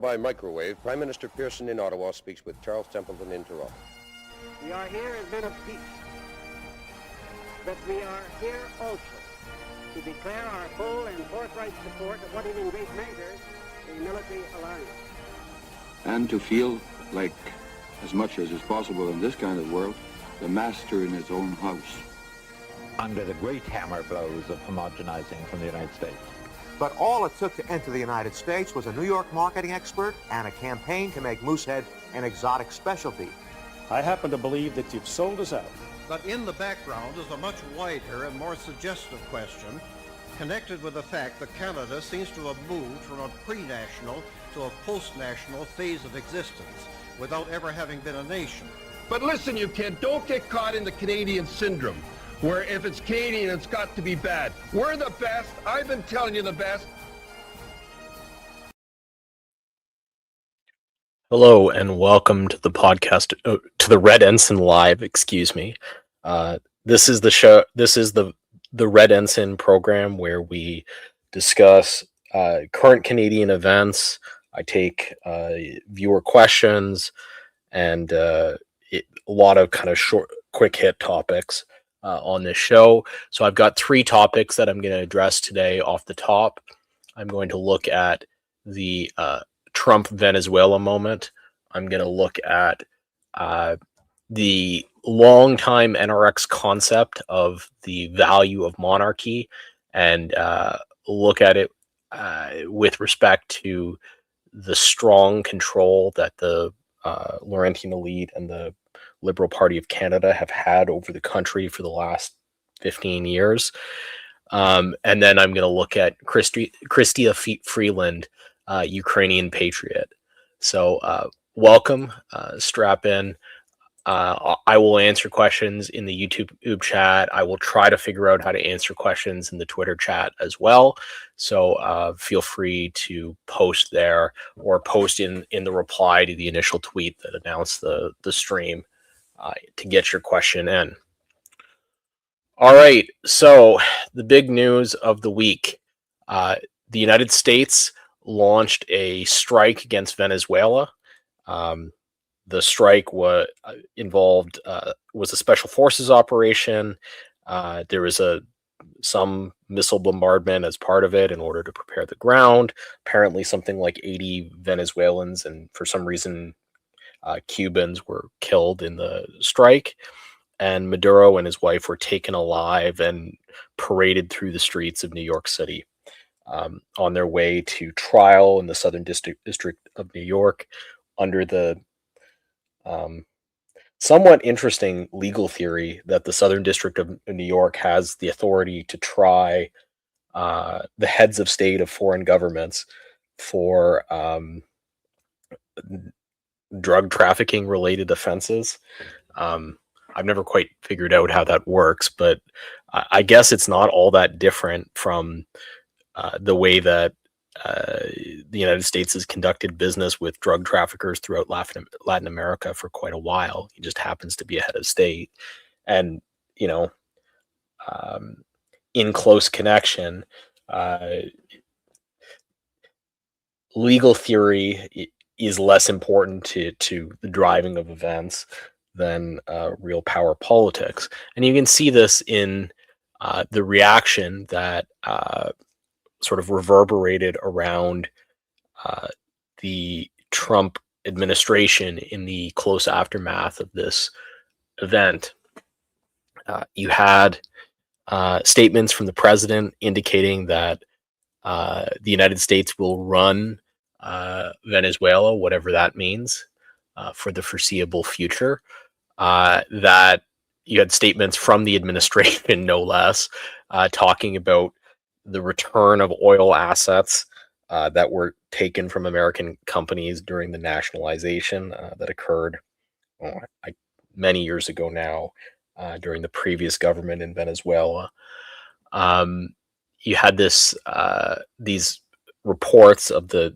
By microwave, Prime Minister Pearson in Ottawa speaks with Charles Templeton in Toronto. We are here as men of peace, but we are here also to declare our full and forthright support of what is in great measure a military alliance. And to feel like, as much as is possible in this kind of world, the master in his own house. Under the great hammer blows of homogenizing from the United States. But all it took to enter the United States was a New York marketing expert and a campaign to make Moosehead an exotic specialty. I happen to believe that you've sold us out. But in the background is a much wider and more suggestive question connected with the fact that Canada seems to have moved from a pre-national to a post-national phase of existence without ever having been a nation. But listen, you kid, don't get caught in the Canadian syndrome, where if it's Canadian, it's got to be bad. We're the best. I've been telling you the best. Hello and welcome to the podcast, to the Red Ensign Live, excuse me. This is the show, this is the Red Ensign program where we discuss current Canadian events. I take viewer questions and a lot of kind of short, quick hit topics on this show. So I've got three topics that I'm going to address today off the top. I'm going to look at the Trump-Venezuela moment. I'm going to look at the long-time NRX concept of the value of monarchy and look at it with respect to the strong control that the Laurentian elite and the Liberal Party of Canada have had over the country for the last 15 years. And then I'm going to look at Chrystia Freeland, Ukrainian Patriot. So welcome, strap in. I will answer questions in the YouTube chat. I will try to figure out how to answer questions in the Twitter chat as well. So feel free to post there or post in the reply to the initial tweet that announced the stream to get your question in. All right. So the big news of the week, the United States launched a strike against Venezuela. The strike was a special forces operation. There was some missile bombardment as part of it in order to prepare the ground. Apparently something like 80 Venezuelans and for some reason Cubans were killed in the strike. And Maduro and his wife were taken alive and paraded through the streets of New York City on their way to trial in the Southern District of New York under the somewhat interesting legal theory that the Southern District of New York has the authority to try the heads of state of foreign governments for drug trafficking related offenses. I've never quite figured out how that works, but I guess it's not all that different from the way that the United States has conducted business with drug traffickers throughout Latin America for quite a while. He just happens to be a head of state. And, you know, in close connection, legal theory is less important to the driving of events than real power politics. And you can see this in the reaction that sort of reverberated around the Trump administration in the close aftermath of this event. You had statements from the president indicating that the United States will run Venezuela, whatever that means, for the foreseeable future. That you had statements from the administration, no less, talking about the return of oil assets that were taken from American companies during the nationalization that occurred many years ago now during the previous government in Venezuela. You had these reports of the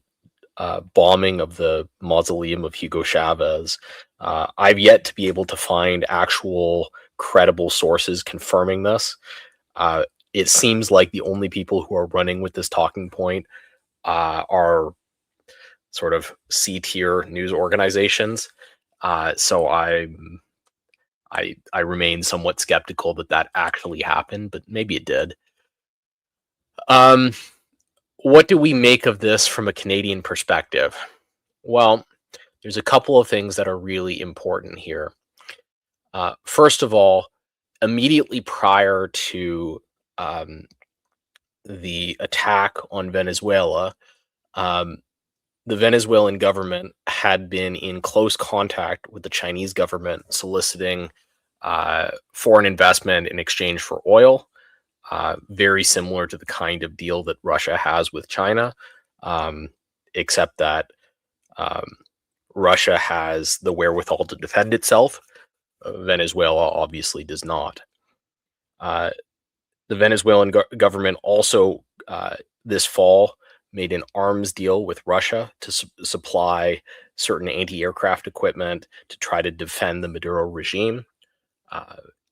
bombing of the mausoleum of Hugo Chavez. I've yet to be able to find actual credible sources confirming this. It seems like the only people who are running with this talking point are sort of C-tier news organizations. So I remain somewhat skeptical that that actually happened, but maybe it did. What do we make of this from a Canadian perspective? Well, there's a couple of things that are really important here. First of all, immediately prior to the attack on Venezuela, the Venezuelan government had been in close contact with the Chinese government, soliciting foreign investment in exchange for oil, very similar to the kind of deal that Russia has with China, except that Russia has the wherewithal to defend itself. Venezuela obviously does not. The Venezuelan government also this fall made an arms deal with Russia to supply certain anti-aircraft equipment to try to defend the Maduro regime.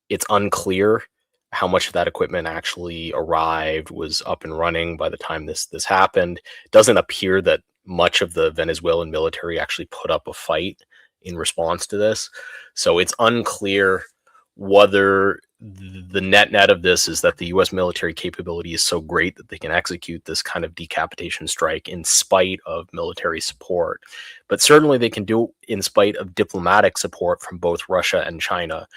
It's unclear how much of that equipment actually arrived, was up and running by the time this happened. It doesn't appear that much of the Venezuelan military actually put up a fight in response to this. So it's unclear whether the net of this is that the U.S. military capability is so great that they can execute this kind of decapitation strike in spite of military support. But certainly they can do it in spite of diplomatic support from both Russia and China,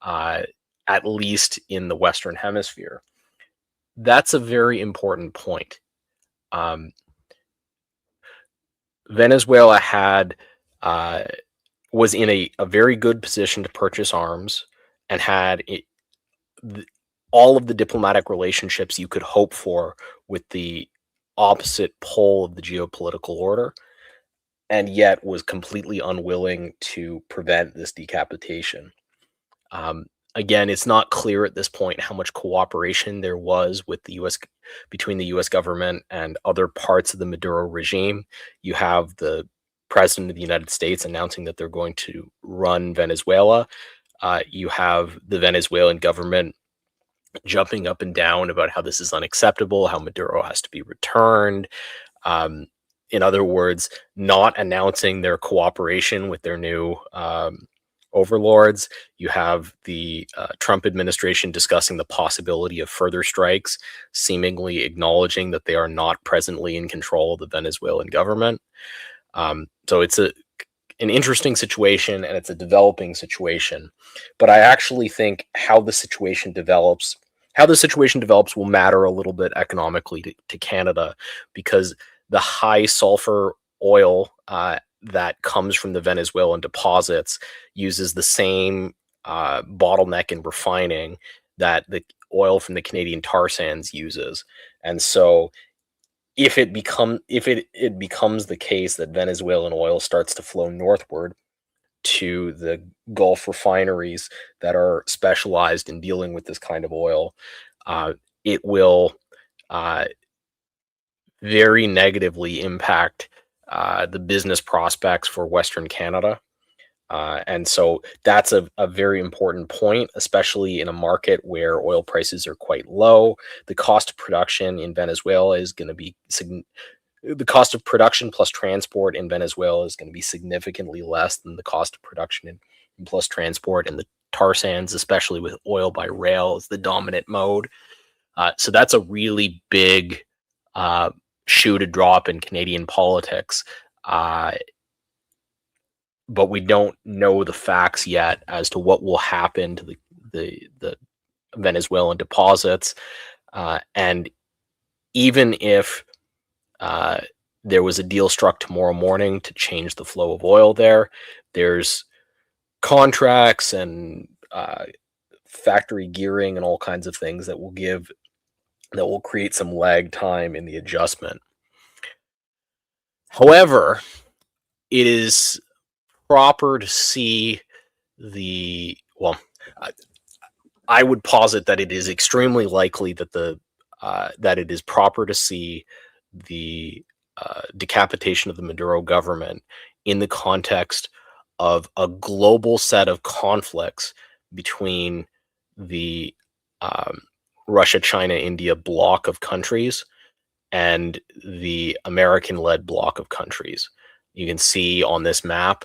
at least in the Western Hemisphere. That's a very important point. Venezuela was in a very good position to purchase arms and had all of the diplomatic relationships you could hope for with the opposite pole of the geopolitical order, and yet was completely unwilling to prevent this decapitation. Again, it's not clear at this point how much cooperation there was with the U.S. between the U.S. government and other parts of the Maduro regime. You have the President of the United States announcing that they're going to run Venezuela. You have the Venezuelan government jumping up and down about how this is unacceptable, how Maduro has to be returned. In other words, not announcing their cooperation with their new overlords. You have the Trump administration discussing the possibility of further strikes, seemingly acknowledging that they are not presently in control of the Venezuelan government. So it's an interesting situation, and it's a developing situation. But I actually think how the situation develops will matter a little bit economically to Canada, because the high sulfur oil that comes from the Venezuelan deposits uses the same bottleneck in refining that the oil from the Canadian tar sands uses. And so if it becomes the case that Venezuelan oil starts to flow northward to the Gulf refineries that are specialized in dealing with this kind of oil, it will very negatively impact the business prospects for Western Canada. And so that's a very important point, especially in a market where oil prices are quite low. The cost of production in Venezuela is going to be the cost of production plus transport in Venezuela is going to be significantly less than the cost of production plus transport in the tar sands, especially with oil by rail as the dominant mode. So that's a really big shoe to drop in Canadian politics. But we don't know the facts yet as to what will happen to the Venezuelan deposits. And even if there was a deal struck tomorrow morning to change the flow of oil there's contracts and factory gearing and all kinds of things that will create some lag time in the adjustment. However, it is proper to see I would posit that it is extremely likely that that it is proper to see the decapitation of the Maduro government in the context of a global set of conflicts between the Russia, China, India bloc of countries and the American-led bloc of countries. You can see on this map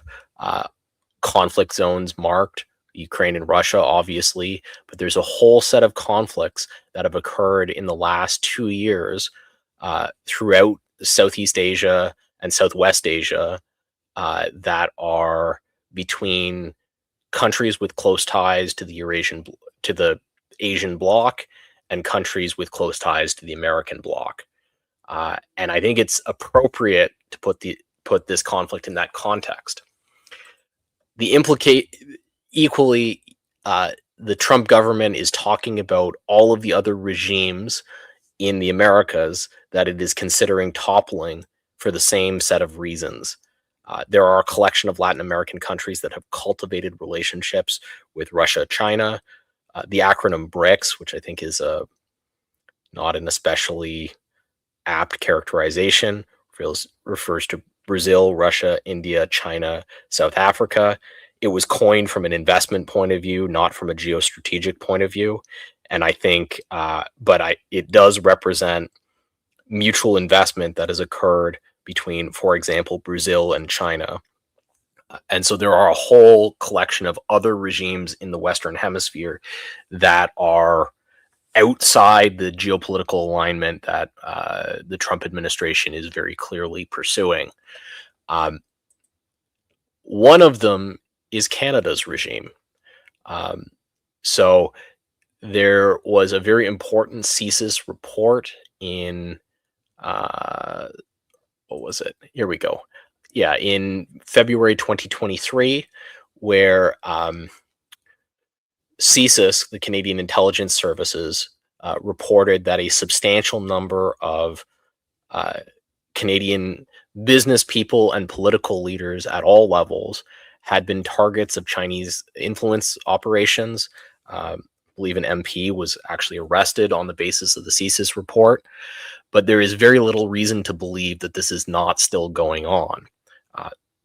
conflict zones marked, Ukraine and Russia, obviously, but there's a whole set of conflicts that have occurred in the last 2 years throughout Southeast Asia and Southwest Asia that are between countries with close ties to the Asian bloc and countries with close ties to the American bloc. And I think it's appropriate to put this conflict in that context. Equally, the Trump government is talking about all of the other regimes in the Americas that it is considering toppling for the same set of reasons. There are a collection of Latin American countries that have cultivated relationships with Russia, China. The acronym BRICS, which I think is not an especially apt characterization, refers to Brazil, Russia, India, China, South Africa. It was coined from an investment point of view, not from a geostrategic point of view. And I think, it does represent mutual investment that has occurred between, for example, Brazil and China. And so there are a whole collection of other regimes in the Western Hemisphere that are outside the geopolitical alignment that the Trump administration is very clearly pursuing. One of them is Canada's regime. So there was a very important CSIS report in, what was it? Here we go. Yeah, in February 2023, where CSIS, the Canadian Intelligence Services, reported that a substantial number of Canadian business people and political leaders at all levels had been targets of Chinese influence operations. I believe an MP was actually arrested on the basis of the CSIS report, but there is very little reason to believe that this is not still going on.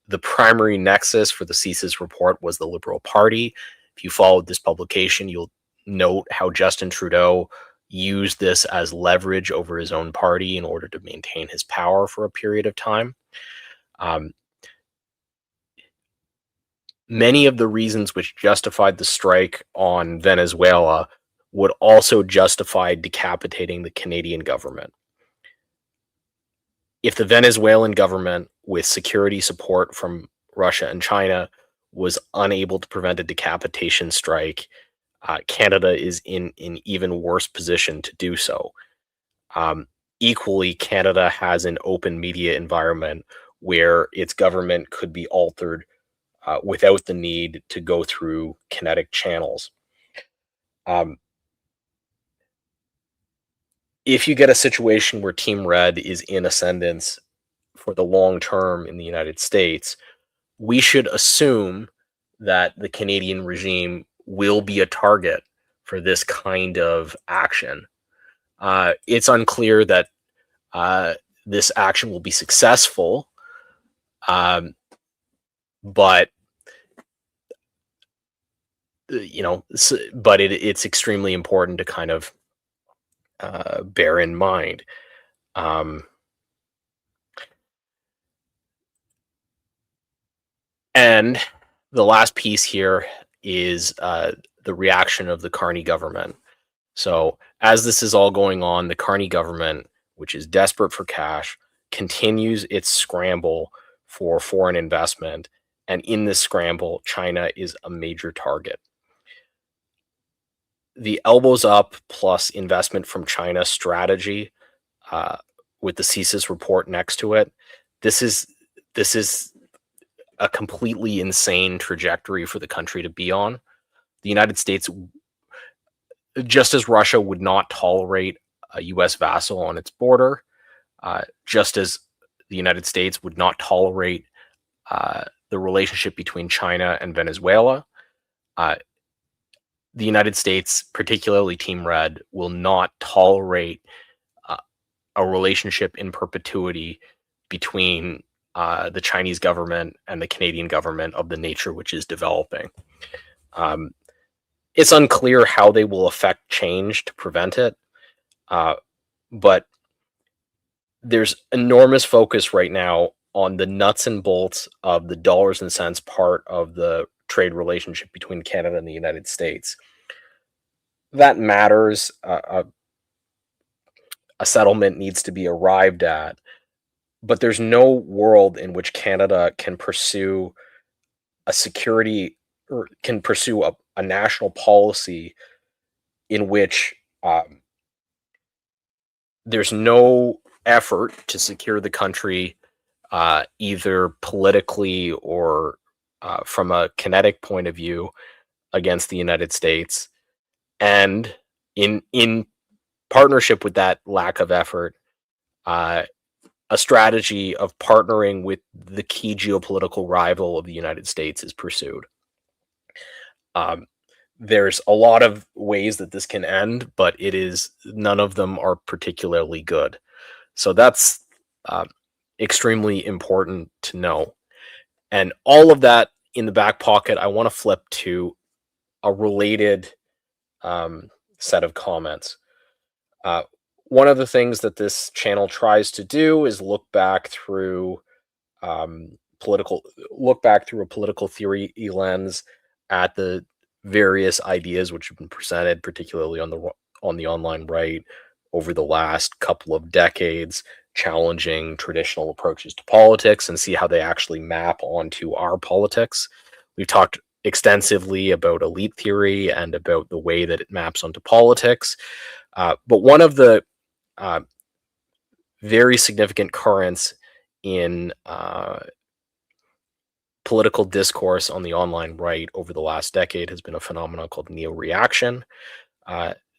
The primary nexus for the CSIS report was the Liberal Party. If you followed this publication, you'll note how Justin Trudeau used this as leverage over his own party in order to maintain his power for a period of time. Many of the reasons which justified the strike on Venezuela would also justify decapitating the Canadian government. If the Venezuelan government, with security support from Russia and China, was unable to prevent a decapitation strike, Canada is in an even worse position to do so. Equally, Canada has an open media environment where its government could be altered without the need to go through kinetic channels. If you get a situation where Team Red is in ascendance for the long term in the United States, we should assume that the Canadian regime will be a target for this kind of action. It's unclear that this action will be successful, but it's extremely important to kind of bear in mind. And the last piece here is the reaction of the Carney government. So as this is all going on, the Carney government, which is desperate for cash, continues its scramble for foreign investment. And in this scramble, China is a major target. The elbows up plus investment from China strategy, with the CSIS report next to it, this is a completely insane trajectory for the country to be on. The United States, just as Russia would not tolerate a U.S. vassal on its border, just as the United States would not tolerate the relationship between China and Venezuela, the United States, particularly Team Red, will not tolerate a relationship in perpetuity between the Chinese government and the Canadian government of the nature which is developing. It's unclear how they will affect change to prevent it, but there's enormous focus right now on the nuts and bolts of the dollars and cents part of the trade relationship between Canada and the United States. That matters. A settlement needs to be arrived at, but there's no world in which Canada can pursue a security or can pursue a national policy in which there's no effort to secure the country either politically or from a kinetic point of view against the United States. And in partnership with that lack of effort, a strategy of partnering with the key geopolitical rival of the United States is pursued. There's a lot of ways that this can end, but none of them are particularly good. So that's extremely important to know. And all of that in the back pocket, I want to flip to a related set of comments. One of the things that this channel tries to do is look back through a political theory lens at the various ideas which have been presented, particularly on the online right, over the last couple of decades, challenging traditional approaches to politics and see how they actually map onto our politics. We've talked extensively about elite theory and about the way that it maps onto politics. But one of the very significant currents in political discourse on the online right over the last decade has been a phenomenon called neo-reaction.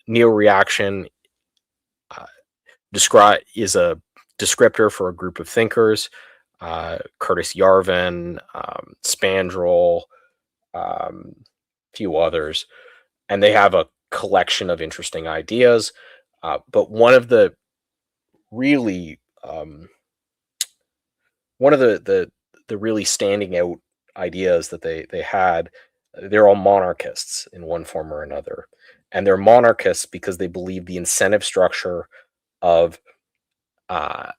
Neo-reaction is a descriptor for a group of thinkers, Curtis Yarvin, Spandrel, a few others, and they have a collection of interesting ideas. But one of the really the really standing out ideas that they had, they're all monarchists in one form or another. And they're monarchists because they believe the incentive structure of a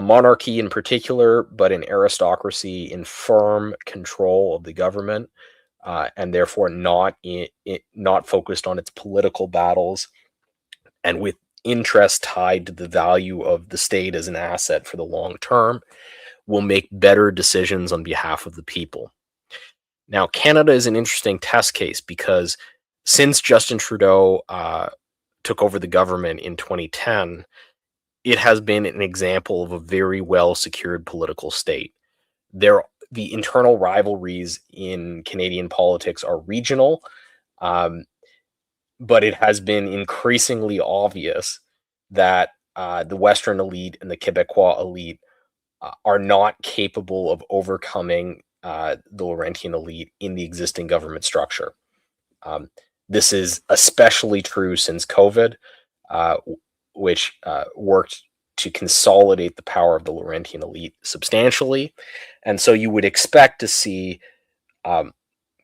monarchy in particular, but an aristocracy in firm control of the government, and therefore not focused on its political battles, and with interest tied to the value of the state as an asset for the long term, will make better decisions on behalf of the people. Now, Canada is an interesting test case because since Justin Trudeau took over the government in 2010, it has been an example of a very well-secured political state. The internal rivalries in Canadian politics are regional, but it has been increasingly obvious that the Western elite and the Quebecois elite are not capable of overcoming the Laurentian elite in the existing government structure. This is especially true since COVID, which worked to consolidate the power of the Laurentian elite substantially. And so you would expect to see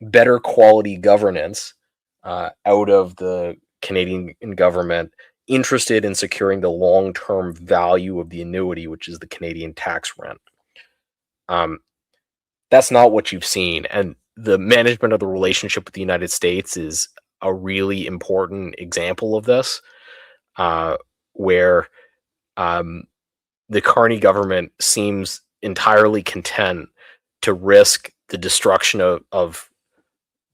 better quality governance out of the Canadian government, interested in securing the long-term value of the annuity, which is the Canadian tax rent. That's not what you've seen. And the management of the relationship with the United States is a really important example of this, where the Carney government seems entirely content to risk the destruction of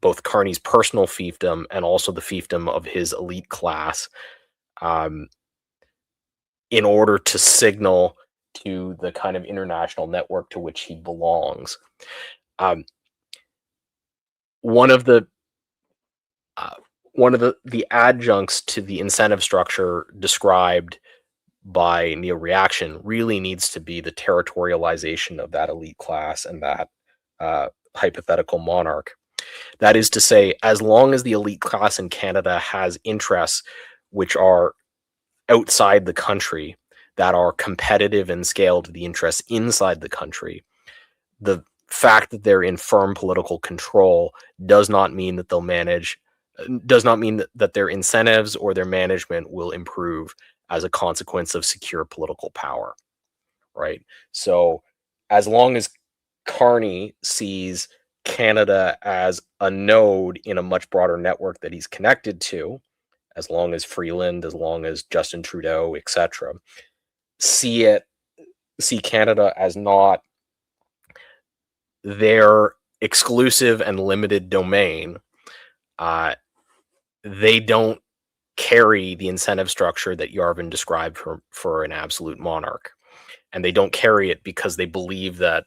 both Carney's personal fiefdom and also the fiefdom of his elite class, in order to signal to the kind of international network to which he belongs. One of the adjuncts to the incentive structure described by neo-reaction really needs to be the territorialization of that elite class and that hypothetical monarch. That is to say, as long as the elite class in Canada has interests which are outside the country, that are competitive in scale to the interests inside the country, the fact that they're in firm political control does not mean that that their incentives or their management will improve as a consequence of secure political power. right? So as long as Carney sees Canada as a node in a much broader network that he's connected to, as long as Freeland, as long as Justin Trudeau, etc., see Canada as not their exclusive and limited domain, they don't carry the incentive structure that Yarvin described for an absolute monarch. And they don't carry it because they believe that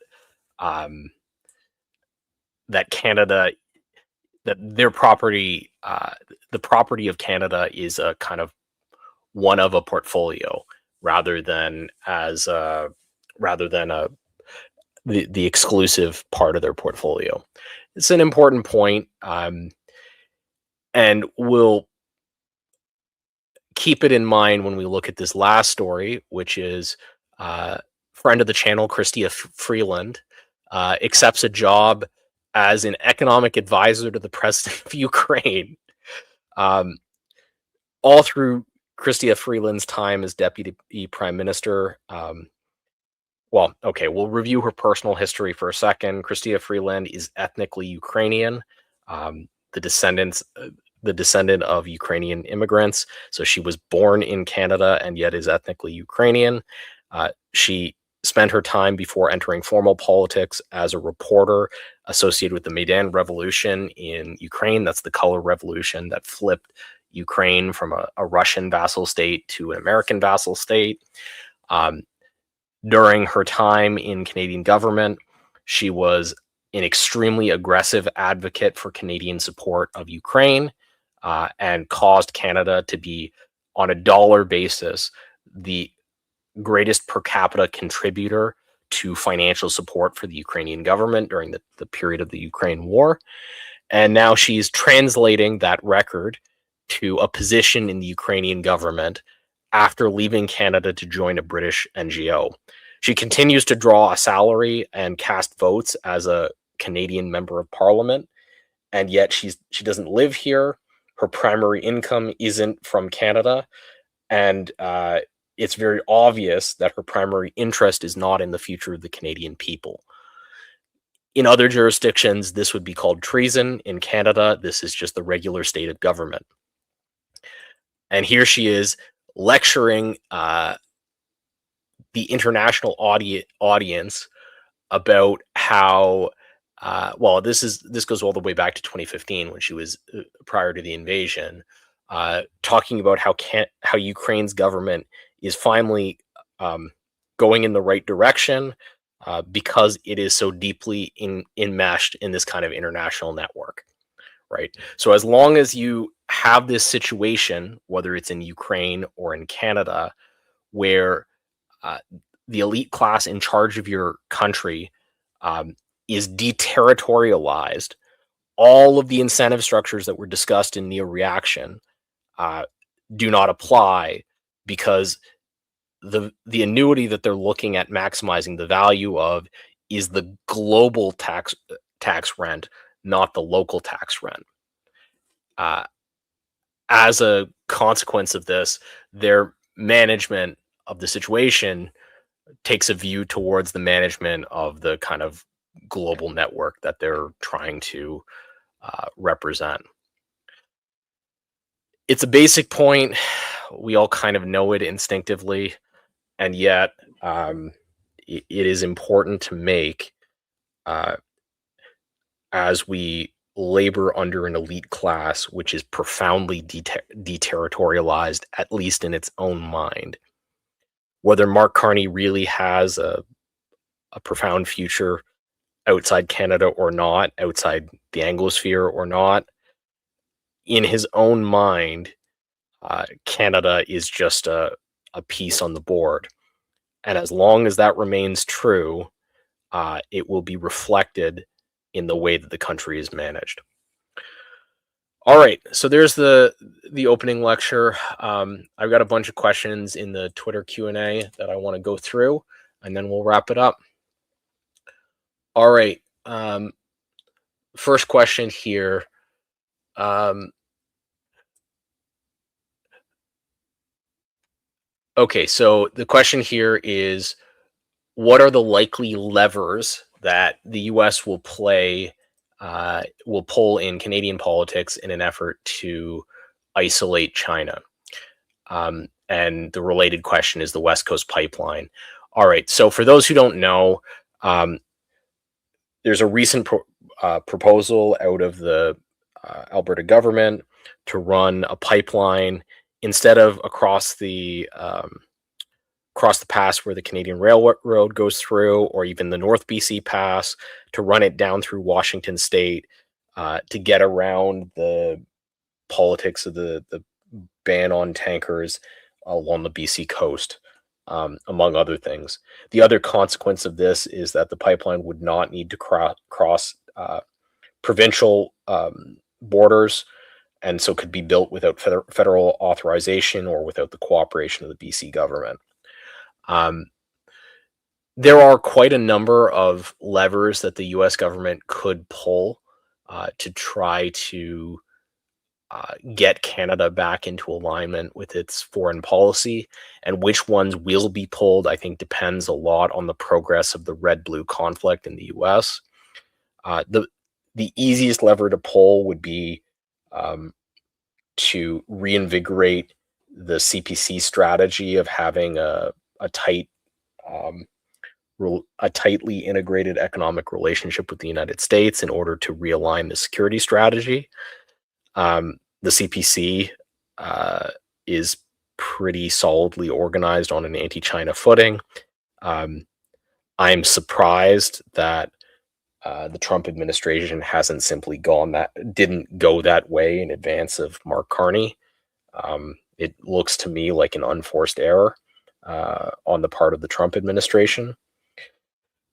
that Canada, that their property, the property of Canada is a kind of one of a portfolio rather than the exclusive part of their portfolio. It's an important point, and we'll keep it in mind when we look at this last story, which is friend of the channel, Chrystia Freeland, accepts a job as an economic advisor to the president of Ukraine. All through Chrystia Freeland's time as deputy prime minister. Well, okay, we'll review her personal history for a second. Chrystia Freeland is ethnically Ukrainian, the descendant of Ukrainian immigrants. So she was born in Canada and yet is ethnically Ukrainian. She spent her time before entering formal politics as a reporter associated with the Maidan Revolution in Ukraine. That's the color revolution that flipped Ukraine from a Russian vassal state to an American vassal state. During her time in Canadian government, she was an extremely aggressive advocate for Canadian support of Ukraine, and caused Canada to be, on a dollar basis, the greatest per capita contributor to financial support for the Ukrainian government during the period of the Ukraine war. And now she's translating that record to a position in the Ukrainian government after leaving Canada to join a British NGO. She continues to draw a salary and cast votes as a Canadian member of parliament, and yet she doesn't live here. Her primary income isn't from Canada, and it's very obvious that her primary interest is not in the future of the Canadian people. In other jurisdictions, this would be called treason. In Canada, this is just the regular state of government. And here she is lecturing the international audience about how, well, this goes all the way back to 2015 when she was prior to the invasion, talking about how Ukraine's government is finally going in the right direction because it is so deeply enmeshed in this kind of international network, right? So as long as you have this situation, whether it's in Ukraine or in Canada, where the elite class in charge of your country is deterritorialized, all of the incentive structures that were discussed in neo-reaction do not apply, because the annuity that they're looking at maximizing the value of is the global tax rent, not the local tax rent. As a consequence of this, their management of the situation takes a view towards the management of the kind of global network that they're trying to represent. It's a basic point. We all kind of know it instinctively, and yet it is important to make as we labor under an elite class which is profoundly deterritorialized, at least in its own mind. Whether Mark Carney really has a profound future outside Canada or not, outside the Anglosphere or not, in his own mind, Canada is just a piece on the board. And as long as that remains true, it will be reflected in the way that the country is managed. All right, so there's the opening lecture. I've got a bunch of questions in the Twitter Q&A that I want to go through, and then we'll wrap it up. All right, first question here. Okay, so the question here is, what are the likely levers that the U.S. will pull in Canadian politics in an effort to isolate China? And the related question is the West Coast Pipeline. All right, so for those who don't know, there's a recent proposal out of the Alberta government to run a pipeline instead of across the pass where the Canadian Railroad goes through, or even the North BC Pass, to run it down through Washington State to get around the politics of the ban on tankers along the BC coast, among other things. The other consequence of this is that the pipeline would not need to cross provincial borders, and so could be built without federal authorization or without the cooperation of the BC government. There are quite a number of levers that the U.S. government could pull to try to get Canada back into alignment with its foreign policy, and which ones will be pulled, I think, depends a lot on the progress of the red-blue conflict in the U.S. The easiest lever to pull would be to reinvigorate the CPC strategy of having a tightly integrated economic relationship with the United States in order to realign the security strategy. The CPC is pretty solidly organized on an anti-China footing. I'm surprised that the Trump administration didn't go that way in advance of Mark Carney. It looks to me like an unforced error on the part of the Trump administration.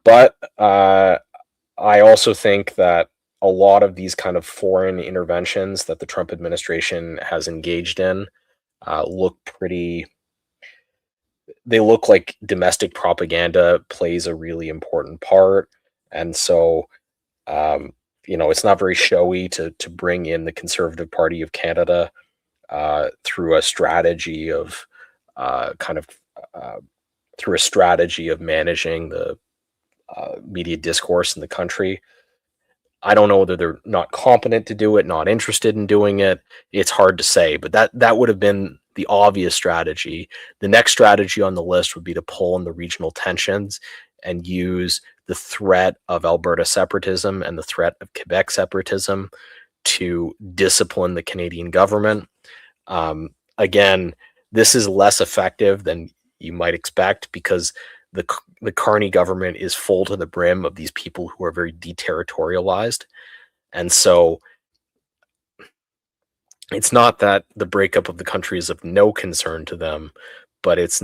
But I also think that a lot of these kind of foreign interventions that the Trump administration has engaged in look like domestic propaganda plays a really important part. And so, it's not very showy to bring in the Conservative Party of Canada through a strategy of managing the media discourse in the country. I don't know whether they're not competent to do it, not interested in doing it. It's hard to say, but that would have been the obvious strategy. The next strategy on the list would be to pull in the regional tensions and use the threat of Alberta separatism and the threat of Quebec separatism to discipline the Canadian government. Again, this is less effective than you might expect because the Carney government is full to the brim of these people who are very deterritorialized. And so it's not that the breakup of the country is of no concern to them, but it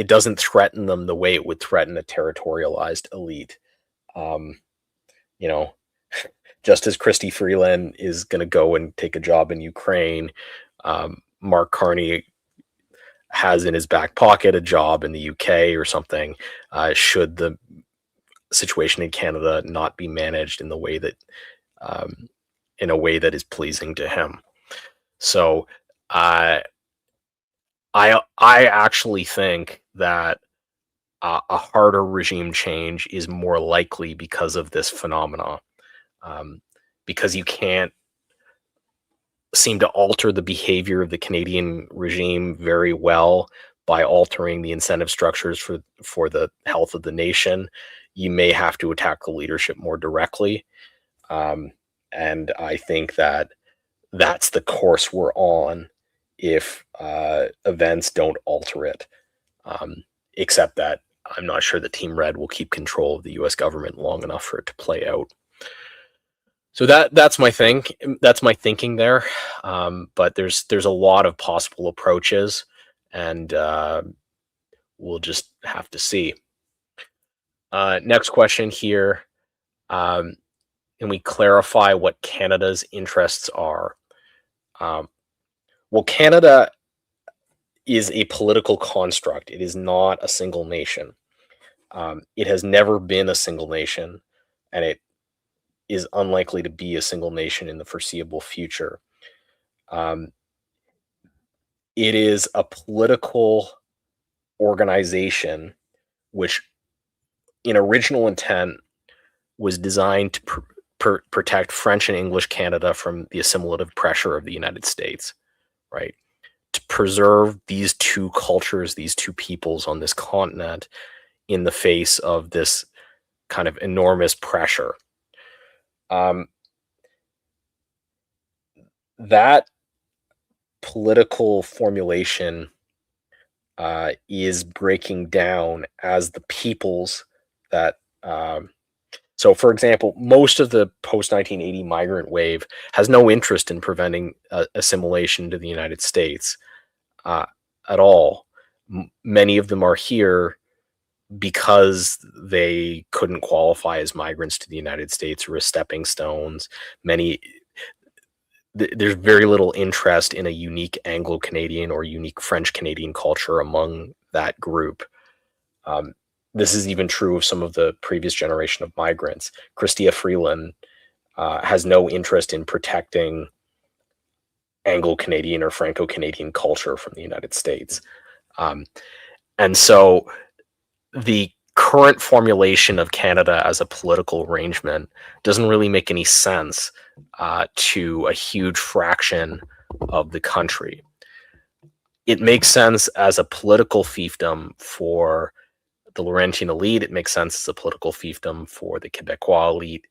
doesn't threaten them the way it would threaten a territorialized elite. Just as Chrystia Freeland is going to go and take a job in Ukraine, Mark Carney has in his back pocket a job in the UK or something, should the situation in Canada not be managed in a way that is pleasing to him. So I actually think that a harder regime change is more likely because of this phenomena, because you can't seem to alter the behavior of the Canadian regime very well by altering the incentive structures for the health of the nation. You may have to attack the leadership more directly. And I think that that's the course we're on if events don't alter it. Except that I'm not sure that Team Red will keep control of the U.S. government long enough for it to play out. So that's my thing. That's my thinking there. But there's a lot of possible approaches, and we'll just have to see. Next question here. Can we clarify what Canada's interests are? Well, Canada is a political construct. It is not a single nation. It has never been a single nation, and it is unlikely to be a single nation in the foreseeable future. It is a political organization which in original intent was designed to protect French and English Canada from the assimilative pressure of the United States, right? To preserve these two cultures, these two peoples on this continent in the face of this kind of enormous pressure. That political formulation is breaking down as the peoples that so, for example, most of the post-1980 migrant wave has no interest in preventing assimilation to the United States at all. Many of them are here because they couldn't qualify as migrants to the United States or as stepping stones. There's very little interest in a unique Anglo-Canadian or unique French-Canadian culture among that group. This is even true of some of the previous generation of migrants. Chrystia Freeland has no interest in protecting Anglo-Canadian or Franco-Canadian culture from the United States. And so the current formulation of Canada as a political arrangement doesn't really make any sense to a huge fraction of the country. It makes sense as a political fiefdom for the Laurentian elite. It makes sense as a political fiefdom for the Quebecois elite.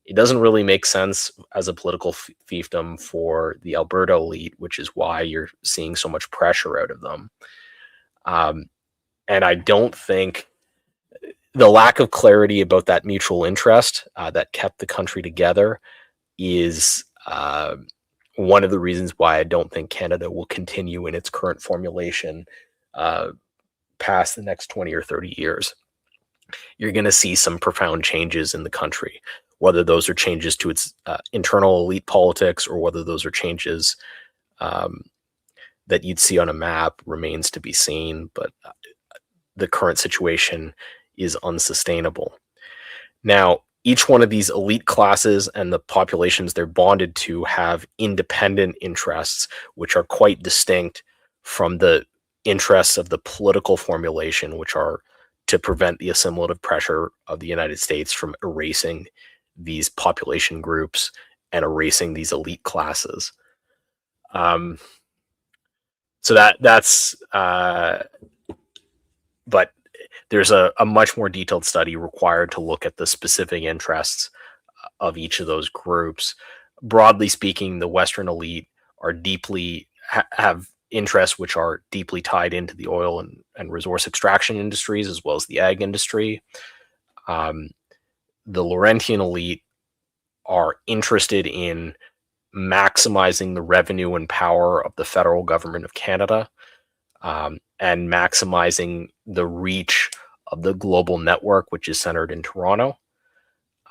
It doesn't really make sense as a political fiefdom for the Alberta elite, which is why you're seeing so much pressure out of them. And I don't think the lack of clarity about that mutual interest that kept the country together is one of the reasons why I don't think Canada will continue in its current formulation past the next 20 or 30 years. You're going to see some profound changes in the country, whether those are changes to its internal elite politics or whether those are changes that you'd see on a map remains to be seen. But the current situation is unsustainable. Now, each one of these elite classes and the populations they're bonded to have independent interests, which are quite distinct from the interests of the political formulation, which are to prevent the assimilative pressure of the United States from erasing these population groups and erasing these elite classes. So that's but there's a much more detailed study required to look at the specific interests of each of those groups. Broadly speaking, the Western elite are deeply have interests which are deeply tied into the oil and resource extraction industries as well as the ag industry. The Laurentian elite are interested in maximizing the revenue and power of the federal government of Canada, and maximizing the reach of the global network, which is centered in Toronto.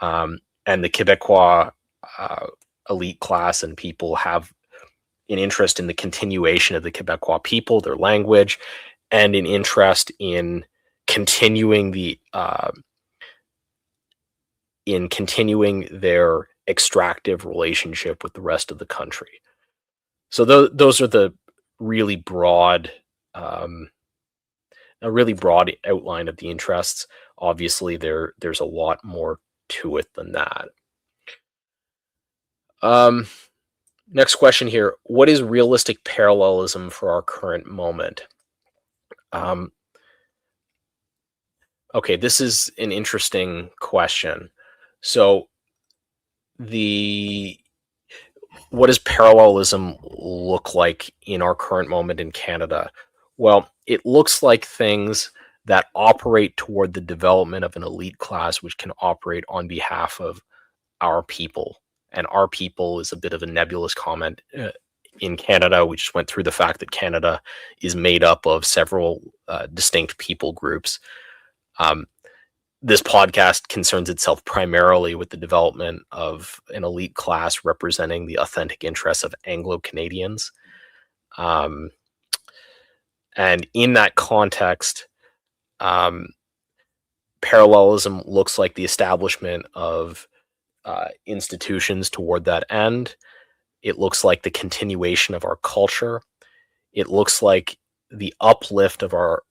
And the Quebecois elite class and people have an interest in the continuation of the Quebecois people, their language, and an interest in continuing their extractive relationship with the rest of the country. So those are the really broad, a really broad outline of the interests. Obviously, there's a lot more to it than that. Next question here. What is realistic parallelism for our current moment? Okay, this is an interesting question. So what does parallelism look like in our current moment in Canada? Well, it looks like things that operate toward the development of an elite class which can operate on behalf of our people. And our people is a bit of a nebulous comment. In Canada, we just went through the fact that Canada is made up of several distinct people groups. This podcast concerns itself primarily with the development of an elite class representing the authentic interests of Anglo-Canadians. And in that context, parallelism looks like the establishment of institutions toward that end. It looks like the continuation of our culture. It looks like the uplift of our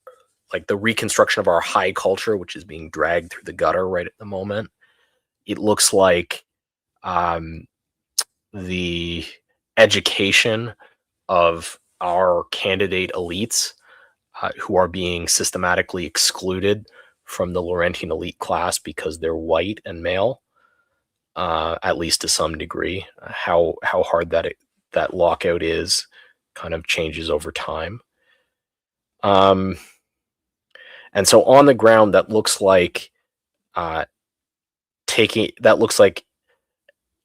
like the reconstruction of our high culture, which is being dragged through the gutter right at the moment. It looks like the education of our candidate elites who are being systematically excluded from the Laurentian elite class because they're white and male, at least to some degree. How hard that lockout is kind of changes over time. And so on the ground, that looks like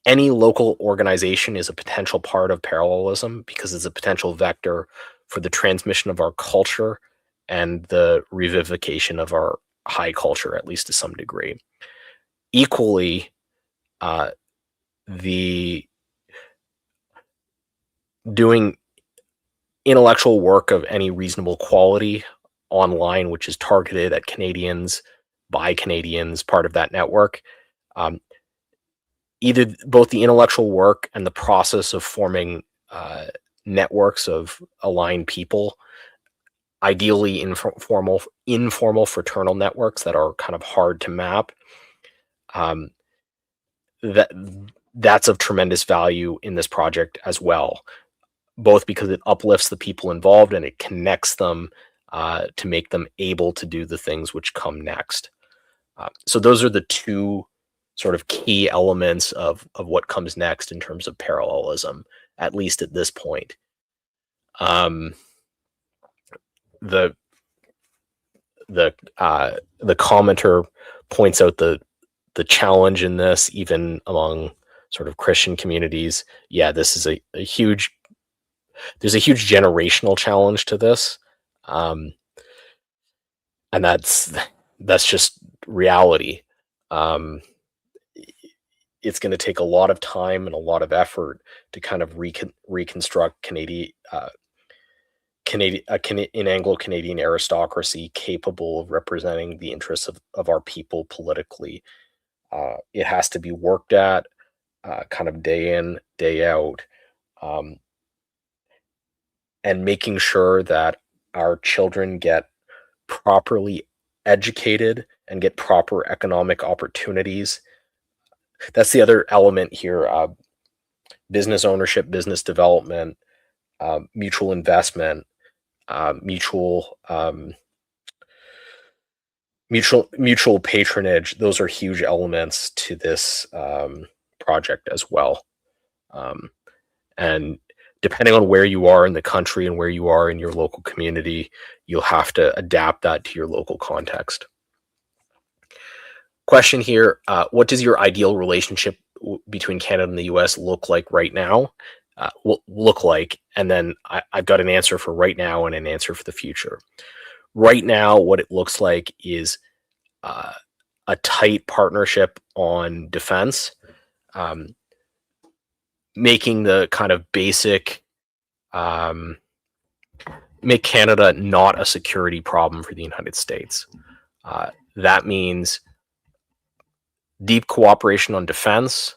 any local organization is a potential part of parallelism because it's a potential vector for the transmission of our culture and the revivification of our high culture, at least to some degree. Equally, the doing intellectual work of any reasonable quality online, which is targeted at Canadians by Canadians, part of that network, either both the intellectual work and the process of forming networks of aligned people, ideally informal fraternal networks that are kind of hard to map, that's of tremendous value in this project as well, both because it uplifts the people involved and it connects them to make them able to do the things which come next. So those are the two sort of key elements of what comes next in terms of parallelism, at least at this point. The commenter points out the challenge in this, even among sort of Christian communities. Yeah, this is a huge. There's a huge generational challenge to this, and that's just reality. It's going to take a lot of time and a lot of effort to kind of reconstruct an Anglo-Canadian aristocracy capable of representing the interests of our people politically. It has to be worked at kind of day in, day out, and making sure that our children get properly educated and get proper economic opportunities. That's the other element here. Business ownership, business development, mutual investment, mutual patronage. Those are huge elements to this project as well. And depending on where you are in the country and where you are in your local community, you'll have to adapt that to your local context. Question here, what does your ideal relationship between Canada and the US look like right now? And then I've got an answer for right now and an answer for the future. Right now, what it looks like is a tight partnership on defense, making the kind of basic, make Canada not a security problem for the United States. That means deep cooperation on defense.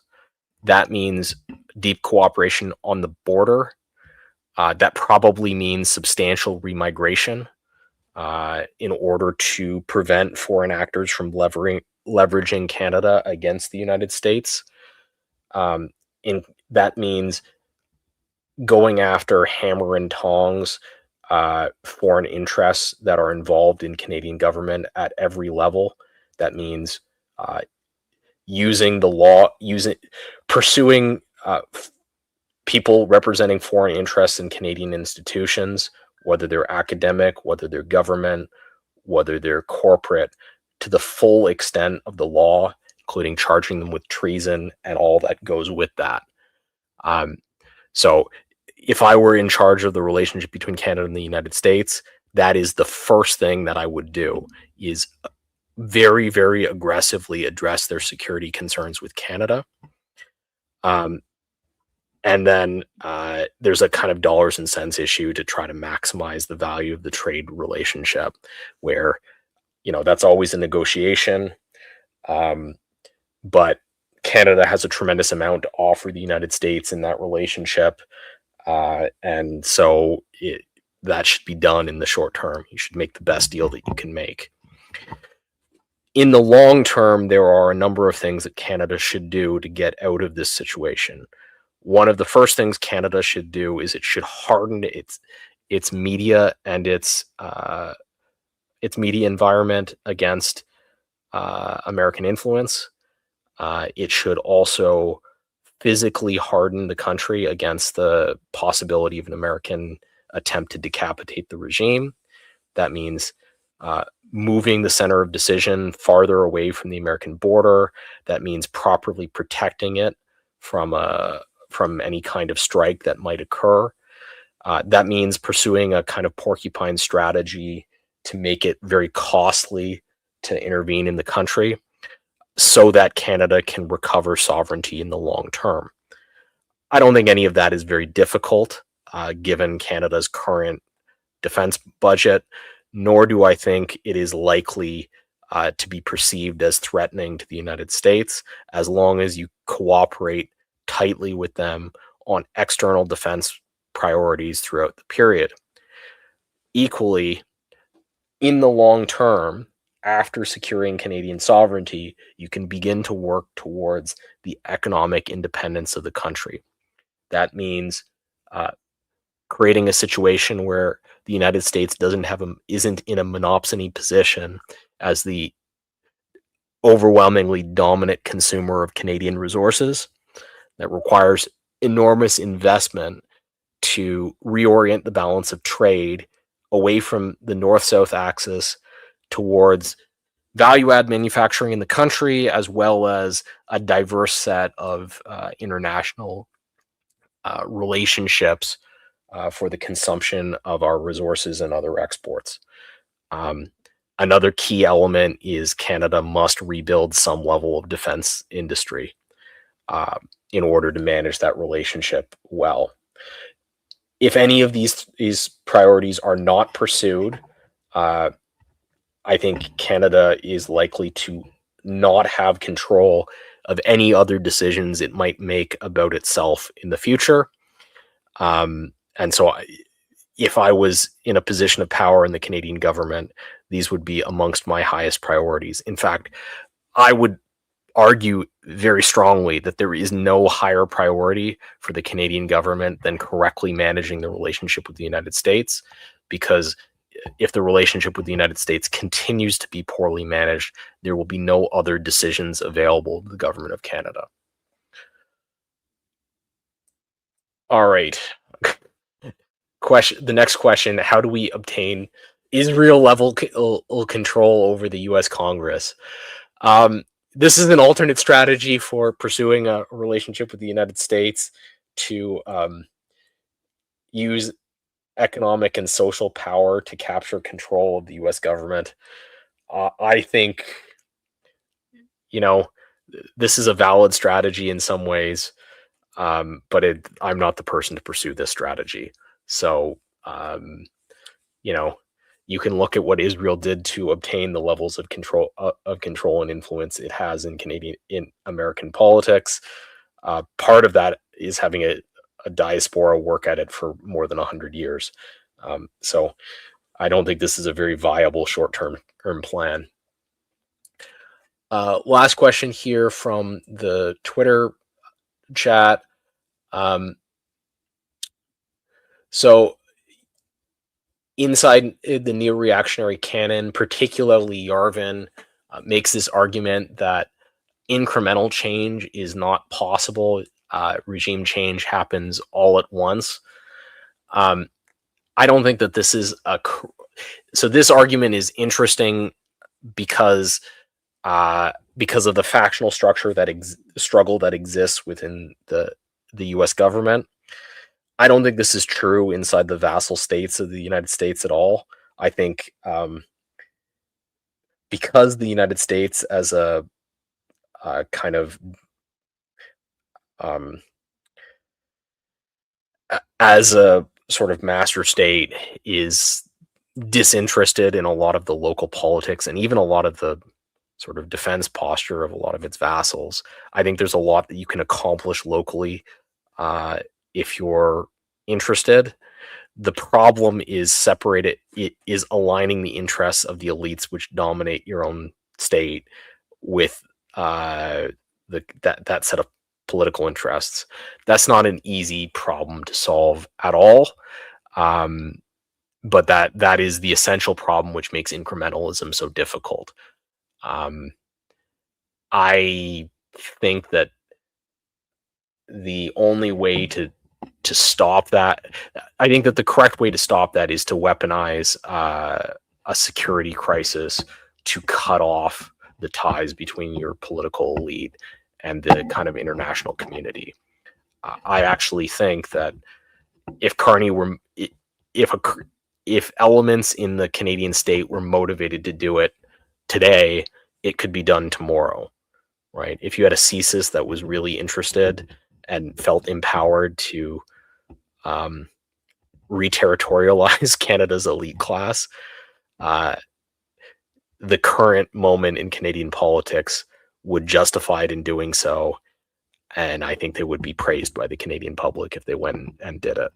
That means deep cooperation on the border. That probably means substantial remigration in order to prevent foreign actors from leveraging Canada against the United States. That means going after hammer and tongs foreign interests that are involved in Canadian government at every level. That means using the law, pursuing people representing foreign interests in Canadian institutions, whether they're academic, whether they're government, whether they're corporate, to the full extent of the law, including charging them with treason and all that goes with that. So if I were in charge of the relationship between Canada and the United States, that is the first thing that I would do, is very, very aggressively address their security concerns with Canada. And then there's a kind of dollars and cents issue to try to maximize the value of the trade relationship, where, that's always a negotiation. But Canada has a tremendous amount to offer the United States in that relationship. And so that should be done in the short term. You should make the best deal that you can make. In the long term, there are a number of things that Canada should do to get out of this situation. One of the first things Canada should do is it should harden its media and its media environment against American influence. It should also physically harden the country against the possibility of an American attempt to decapitate the regime. That means moving the center of decision farther away from the American border. That means properly protecting it from any kind of strike that might occur. That means pursuing a kind of porcupine strategy to make it very costly to intervene in the country so that Canada can recover sovereignty in the long term. I don't think any of that is very difficult given Canada's current defense budget, nor do I think it is likely to be perceived as threatening to the United States as long as you cooperate tightly with them on external defense priorities throughout the period. Equally, in the long term, after securing Canadian sovereignty, you can begin to work towards the economic independence of the country. That means creating a situation where the United States isn't in a monopsony position as the overwhelmingly dominant consumer of Canadian resources. That requires enormous investment to reorient the balance of trade away from the north-south axis towards value-add manufacturing in the country, as well as a diverse set of international relationships for the consumption of our resources and other exports. Another key element is Canada must rebuild some level of defense industry in order to manage that relationship well. If any of these priorities are not pursued, I think Canada is likely to not have control of any other decisions it might make about itself in the future. And so if I was in a position of power in the Canadian government, these would be amongst my highest priorities. In fact, I would argue very strongly that there is no higher priority for the Canadian government than correctly managing the relationship with the United States, because if the relationship with the United States continues to be poorly managed, there will be no other decisions available to the government of Canada. All right. The next question, how do we obtain Israel-level control over the U.S. Congress? This is an alternate strategy for pursuing a relationship with the United States to use economic and social power to capture control of the U.S. government. I think, this is a valid strategy in some ways, but I'm not the person to pursue this strategy. So, you can look at what Israel did to obtain the levels of control and influence it has in American politics. Part of that is having a diaspora work at it for more than 100 years. So I don't think this is a very viable short-term plan. Last question here from the Twitter chat. So inside the neo-reactionary canon, particularly Yarvin, makes this argument that incremental change is not possible. Regime change happens all at once. I don't think that this is so this argument is interesting because of the factional structure struggle that exists within the U.S. government. I don't think this is true inside the vassal states of the United States at all. I think because the United States as a kind of as a sort of master state is disinterested in a lot of the local politics and even a lot of the sort of defense posture of a lot of its vassals. I think there's a lot that you can accomplish locally if you're interested. The problem is it is aligning the interests of the elites which dominate your own state with that set of political interests. That's not an easy problem to solve at all. But that is the essential problem which makes incrementalism so difficult. I think that the only way to stop that, I think that the correct way to stop that is to weaponize a security crisis to cut off the ties between your political elite and the kind of international community. I actually think that if if elements in the Canadian state were motivated to do it today, it could be done tomorrow, right? If you had a CSIS that was really interested and felt empowered to re-territorialize Canada's elite class, the current moment in Canadian politics would justify it in doing so, and I think they would be praised by the Canadian public if they went and did it.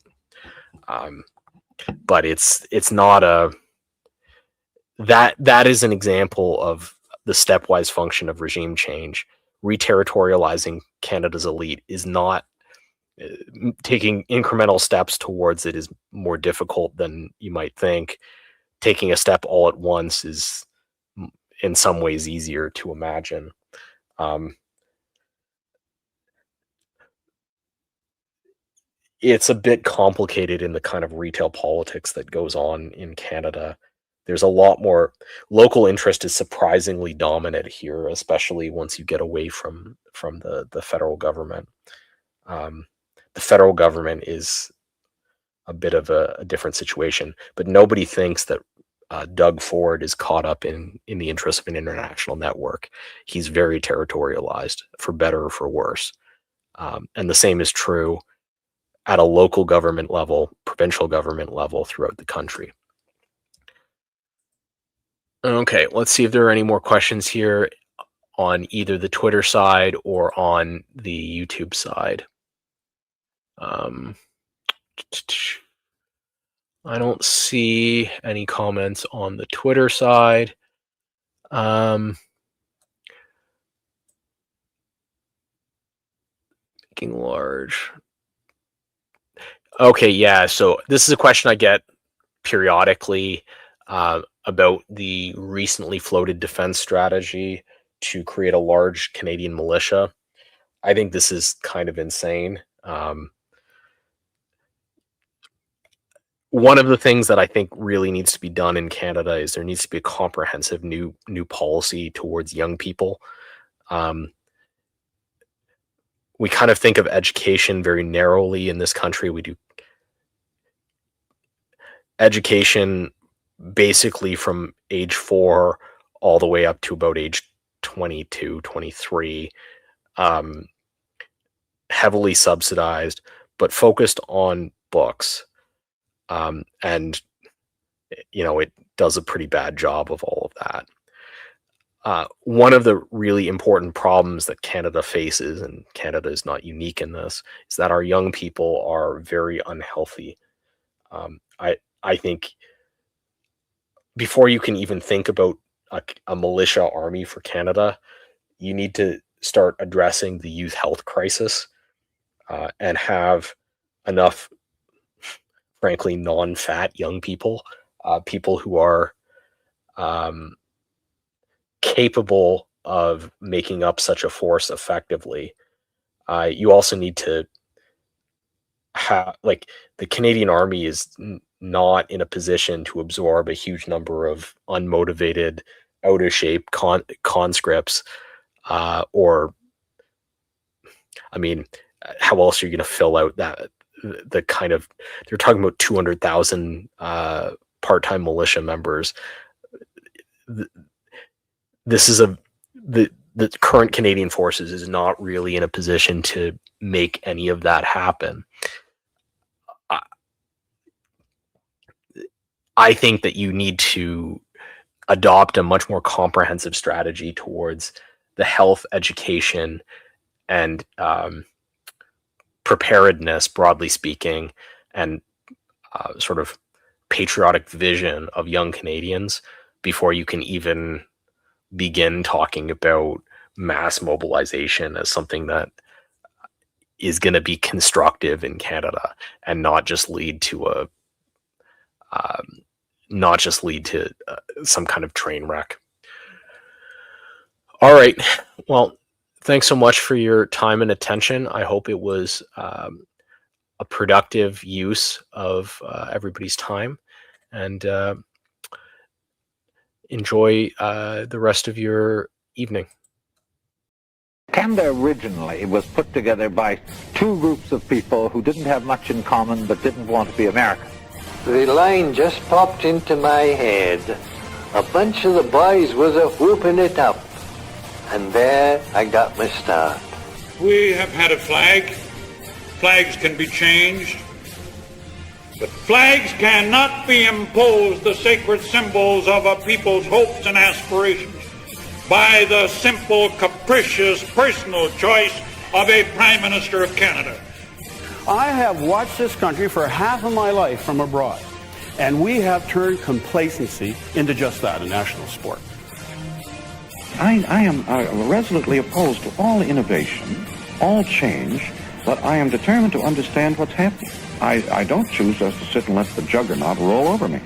But it's not that is an example of the stepwise function of regime change. Re-territorializing Canada's elite is not taking incremental steps towards it is more difficult than you might think. Taking a step all at once is in some ways easier to imagine. It's a bit complicated in the kind of retail politics that goes on in Canada. There's a lot more local interest is surprisingly dominant here, especially once you get away from the federal government. The federal government is a bit of a different situation, but nobody thinks that Doug Ford is caught up in the interest of an international network. He's very territorialized, for better or for worse. And the same is true at a local government level, provincial government level throughout the country. Okay, let's see if there are any more questions here on either the Twitter side or on the YouTube side. I don't see any comments on the Twitter side. Making large. Okay, yeah, so this is a question I get periodically about the recently floated defense strategy to create a large Canadian militia. I think this is kind of insane. One of the things that I think really needs to be done in Canada is there needs to be a comprehensive new policy towards young people. We kind of think of education very narrowly in this country. We do education basically from age 4 all the way up to about age 22, 23, heavily subsidized, but focused on books. And, you know, it does a pretty bad job of all of that. One of the really important problems that Canada faces, and Canada is not unique in this, is that our young people are very unhealthy. I think before you can even think about a militia army for Canada, you need to start addressing the youth health crisis and have enough, frankly, non-fat young people, people who are capable of making up such a force effectively. You also need to have, like, the Canadian Army is not in a position to absorb a huge number of unmotivated, out of shape conscripts, or, I mean, how else are you going to fill out the kind of, they're talking about 200,000 part-time militia members. This is the current Canadian Forces is not really in a position to make any of that happen. I think that you need to adopt a much more comprehensive strategy towards the health, education, and preparedness, broadly speaking, and sort of patriotic vision of young Canadians before you can even begin talking about mass mobilization as something that is going to be constructive in Canada and not just lead to some kind of train wreck. All right. Well, thanks so much for your time and attention. I hope it was a productive use of everybody's time, and enjoy the rest of your evening. Canada originally was put together by two groups of people who didn't have much in common but didn't want to be American. The line just popped into my head. A bunch of the boys was a-whooping it up. And there I got my start. We have had a flag. Flags can be changed. But flags cannot be imposed, the sacred symbols of a people's hopes and aspirations, by the simple, capricious, personal choice of a Prime Minister of Canada. I have watched this country for half of my life from abroad, and we have turned complacency into just that, a national sport. I am resolutely opposed to all innovation, all change, but I am determined to understand what's happening. I don't choose just to sit and let the juggernaut roll over me.